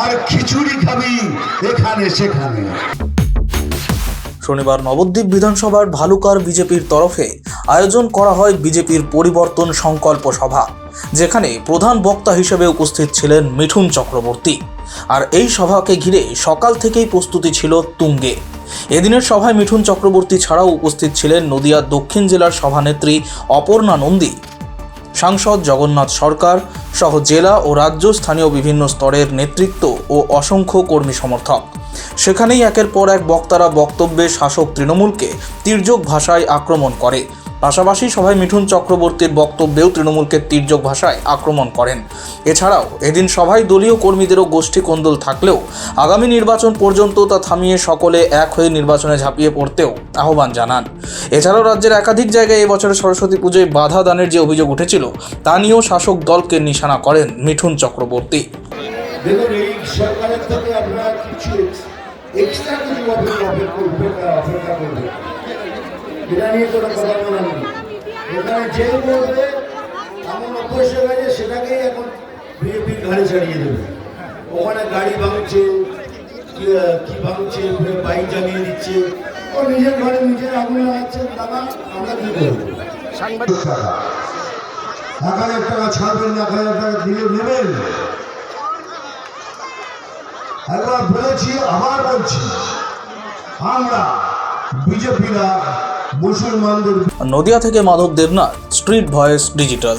আর খিচুড়ি খাবি এখানে সেখানে। শনিবার নবদ্বীপ বিধানসভার ভালুকার বিজেপির তরফে আয়োজন করা হয় বিজেপির পরিবর্তন সংকল্প সভা, যেখানে প্রধান বক্তা হিসেবে উপস্থিত ছিলেন মিঠুন চক্রবর্তী। আর এই সভাকে ঘিরে সকাল থেকেই প্রস্তুতি ছিল তুঙ্গে। এদিনের সভায় মিঠুন চক্রবর্তী ছাড়াও উপস্থিত ছিলেন নদিয়া দক্ষিণ জেলার সভানেত্রী অপর্ণা নন্দী, সাংসদ জগন্নাথ সরকার সহ জেলা ও রাজ্য স্থানীয় বিভিন্ন স্তরের নেতৃত্ব ও অসংখ্য কর্মী সমর্থক। সেখানেই একের পর এক বক্তারা বক্তব্যে শাসক তৃণমূলকে তির্যক ভাষায় আক্রমণ করে। পাশাপাশি সভায় মিঠুন চক্রবর্তীর বক্তব্যেও তৃণমূলকে তির্যক ভাষায় আক্রমণ করেন। এছাড়াও এদিন সভায় দলীয় কর্মীদেরও গোষ্ঠী কোন্দল থাকলেও আগামী নির্বাচন পর্যন্ত তা থামিয়ে সকলে এক হয়ে নির্বাচনে ঝাঁপিয়ে পড়তেও আহ্বান জানান। এছাড়াও রাজ্যের একাধিক জায়গায় এবছরের সরস্বতী পুজোয় বাধা দানের যে অভিযোগ উঠেছিল তা নিয়েও শাসক দলকে নিশানা করেন মিঠুন চক্রবর্তী। দেখুন, এই সরকারের থেকে আপনারা কিছু এক্সট্রা কিছু অপেক্ষা করবে, এটা নিয়ে কোনো কথা বলার নেই। এখানে যে বলবে এমন অভ্যেস হয়ে গেছে, সেটাকেই এখন বিজেপির ঘাড়ে ছাড়িয়ে দেবে। ওখানে গাড়ি ভাঙছে, কি ভাঙছে, বাইক জ্বালিয়ে দিচ্ছে, ও নিজের ঘরে নিজের আগুন লাগাচ্ছে। দাদা, আমরা কি করবো? 1,000 টাকা ছাড়বেন না, 1,000 টাকা দিলে নেবেন। একবার বলেছি, আবার বলছি, আমরা বিজেপিরা মুসলমানদের। নদিয়া থেকে Madhab Debnath, Street Voice digital.